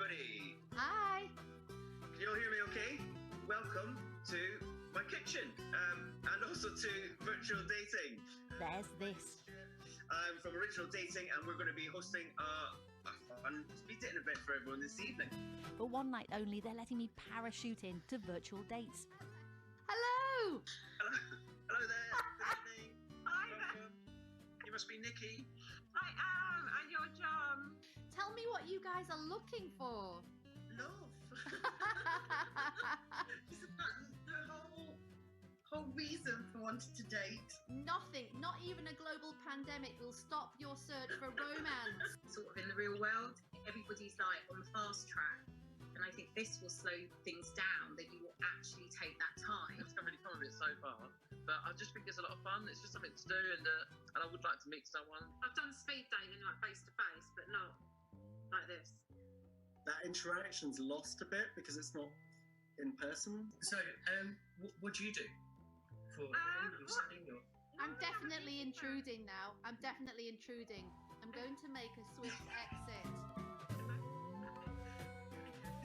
everybody. Hi. Can you all hear me okay? Welcome to my kitchen and also to virtual dating. There's this. I'm from Original Dating and we're going to be hosting a fun speed dating event for everyone this evening. For one night only, they're letting me parachute in to virtual dates. Hello! Hello there. Good evening. Hi there. You must be Nikki. I am, and you're John. Tell me what you guys are looking for. Love. It's about the whole reason for wanting to date. Nothing, not even a global pandemic, will stop your search for romance. Sort of in the real world, everybody's like on the fast track. And I think this will slow things down, that you will actually take that time. It's not really come of it so far, but I just think it's a lot of fun. It's just something to do, and I would like to meet someone. I've done speed dating like face to face, but not like this. That interaction's lost a bit because it's not in person. So, what do you do for your setting? Or... I'm definitely intruding now. I'm going to make a swift exit.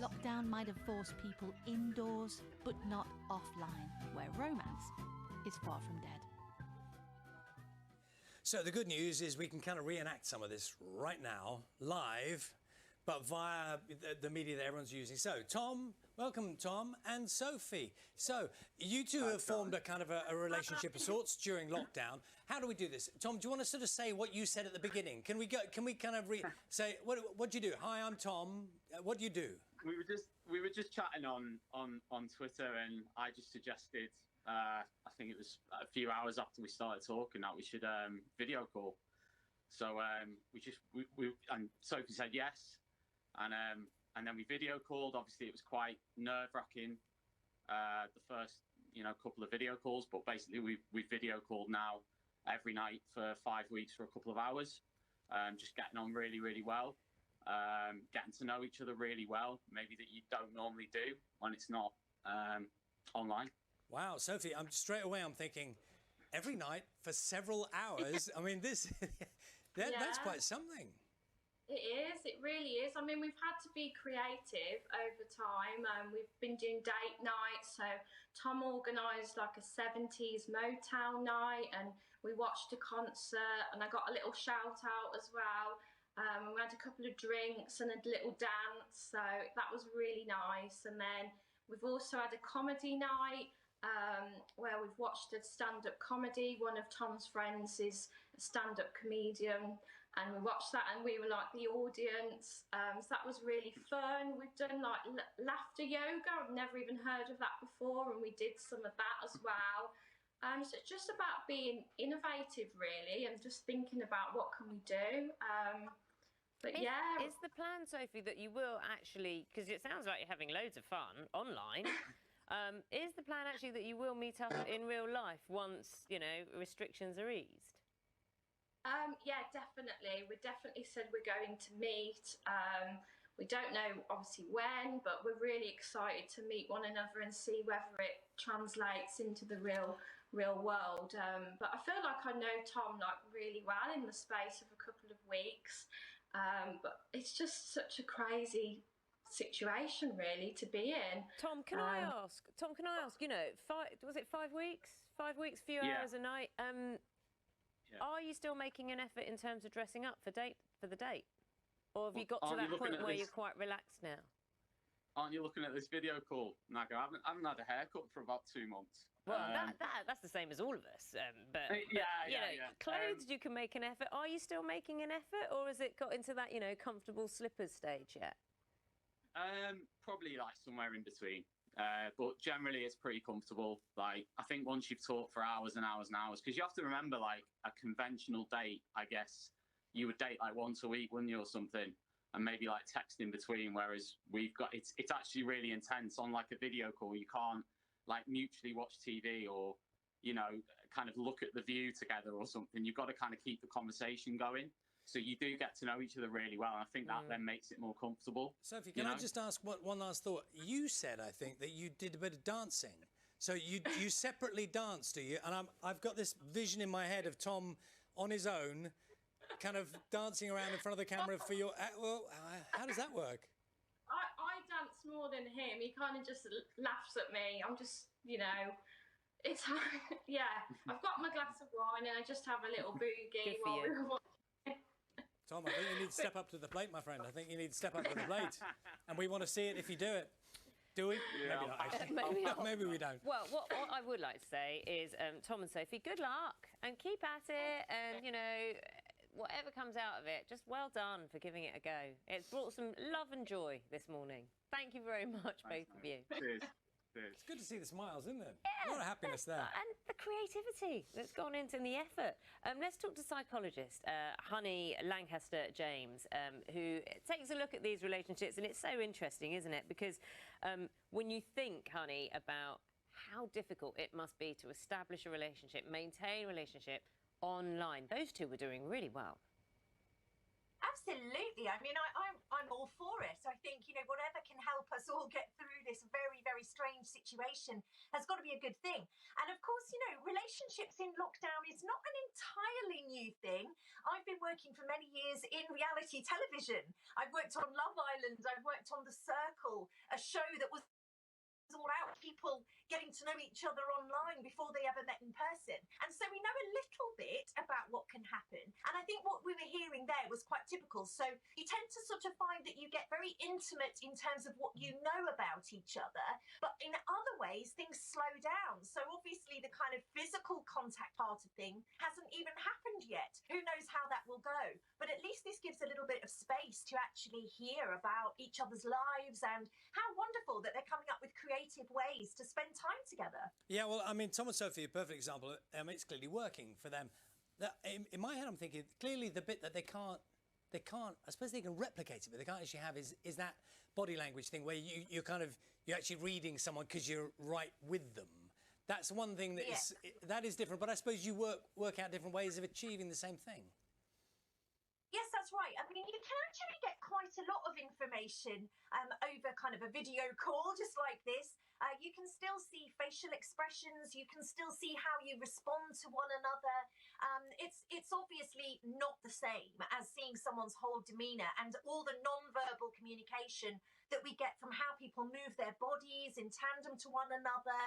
Lockdown might have forced people indoors, but not offline, where romance is far from dead. So the good news is we can kind of reenact some of this right now, live, but via the media that everyone's using. So, Tom, welcome, Tom, and Sophie. So, you two have formed a kind of a relationship of sorts during lockdown. How do we do this? Tom, do you want to sort of say what you said at the beginning? Can we kind of say, what do you do? Hi, I'm Tom. What do you do? We were just chatting on Twitter, and I just suggested, I think it was a few hours after we started talking, that we should video call. So we and Sophie said yes. And then we video called. Obviously, it was quite nerve-wracking, the first, couple of video calls. But basically, we video called now every night for 5 weeks for a couple of hours, just getting on really, really well, getting to know each other really well, maybe that you don't normally do when it's not online. Wow, Sophie, I'm thinking every night for several hours. I mean, that's quite something. It really is. I mean, we've had to be creative over time. We've been doing date nights. So Tom organised like a 70s Motown night and we watched a concert and I got a little shout out as well. We had a couple of drinks and a little dance. So that was really nice. And then we've also had a comedy night where we've watched a stand-up comedy. One of Tom's friends is a stand-up comedian. And we watched that and we were like the audience. So that was really fun. We've done like laughter yoga. I've never even heard of that before. And we did some of that as well. So it's just about being innovative really and just thinking about what can we do. Is the plan, Sophie, that you will actually, because it sounds like you're having loads of fun online, is the plan actually that you will meet up in real life once, restrictions are eased? Yeah, definitely. We definitely said we're going to meet. We don't know obviously when, but we're really excited to meet one another and see whether it translates into the real world. But I feel like I know Tom really well in the space of a couple of weeks. But it's just such a crazy situation really to be in. Tom, can I ask? Was it 5 weeks? 5 weeks, few hours a night. Yeah. Are you still making an effort in terms of dressing up for the date? Or have you got to that point where you're quite relaxed now? Aren't you looking at this video call, Naga? I haven't had a haircut for about 2 months. Well, that's the same as all of us. Clothes, you can make an effort. Are you still making an effort? Or has it got into that, comfortable slippers stage yet? Probably somewhere in between. But generally it's pretty comfortable. I think once you've talked for hours and hours and hours, because you have to remember a conventional date, I guess you would date once a week, wouldn't you, or something, and maybe text in between, whereas we've got it's actually really intense on a video call. You can't mutually watch TV or kind of look at the view together or something. You've got to kind of keep the conversation going. So you do get to know each other really well, and I think that then makes it more comfortable. Sophie, can I just ask one last thought? You said, I think, that you did a bit of dancing. So you separately dance, do you? And I've got this vision in my head of Tom on his own, kind of dancing around in front of the camera for your... how does that work? I laughs more than him. He kind of just laughs at me. I'm just, you know, it's yeah. I've got my glass of wine and I just have a little boogie while we're watching. Tom, I think you need to step up to the plate, my friend. I think you need to step up to the plate, and we want to see it if you do it. Do we? Yeah. Maybe not, actually. Maybe not. Maybe we don't. Well, what I would like to say is, Tom and Sophie, good luck and keep at it, and you know, whatever comes out of it, just well done for giving it a go. It's brought some love and joy this morning. Thank you very much, both of you. Cheers. Cheers. It's good to see the smiles, isn't it? Yeah, a lot of happiness there. And the creativity that's gone into the effort. Let's talk to psychologist Honey Lancaster-James, who takes a look at these relationships, and it's so interesting, isn't it? Because when you think, Honey, about how difficult it must be to establish a relationship, maintain a relationship online, those two were doing really well. Absolutely. I mean, I'm all for it. I think, you know, whatever can help us all get through this very, very strange situation has got to be a good thing. And of course, you know, relationships in lockdown is not an entirely new thing. I've been working for many years in reality television. I've worked on Love Island. I've worked on The Circle, a show that was all about people getting to know each other online before they ever met in person. And so we know a little bit about what can happen. And I think what we were hearing there was quite typical. So you tend to sort of find that you get very intimate in terms of what you know about each other, but in other ways things slow down. So obviously the kind of physical contact part of thing hasn't even happened yet. Who knows how that will go? But at least this gives a little bit of space to actually hear about each other's lives, and how wonderful that they're coming up with creative ways to spend time together. Yeah, well, I mean, Tom and Sophie, a perfect example. It's clearly working for them. In my head, I'm thinking clearly the bit that they can't. I suppose they can replicate it, but they can't actually have is that body language thing where you're actually reading someone because you're right with them. That's one thing that is different. But I suppose you work out different ways of achieving the same thing. Yes, that's right. I mean, you can actually get quite a lot of information over kind of a video call, just like this. You can still see facial expressions. You can still see how you respond to one another. It's obviously not the same as seeing someone's whole demeanour and all the non-verbal communication that we get from how people move their bodies in tandem to one another.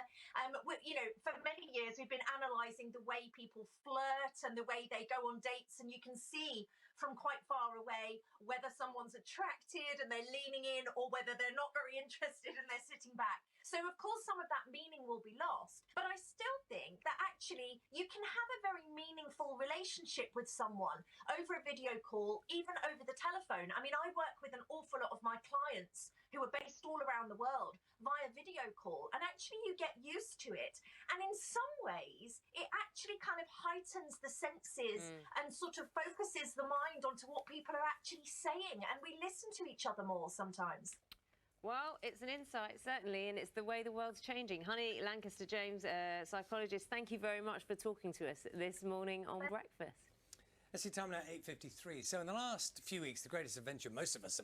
You know, for many years, we've been analysing the way people flirt and the way they go on dates, and you can see from quite far away whether someone's attracted and they're leaning in, or whether they're not very interested and they're sitting back. So of course some of that meaning will be lost, but I still think that actually you can have a very meaningful relationship with someone over a video call, even over the telephone. I mean, I work with an awful lot of my clients who are based all around the world via video call, and actually you get used to it, and in some ways it actually kind of heightens the senses and sort of focuses the mind onto what people are actually saying, and we listen to each other more sometimes. Well, it's an insight, certainly, and it's the way the world's changing. Honey Lancaster-James, psychologist, thank you very much for talking to us this morning on Breakfast. Let's see, time now, 8:53. So in the last few weeks, the greatest adventure most of us have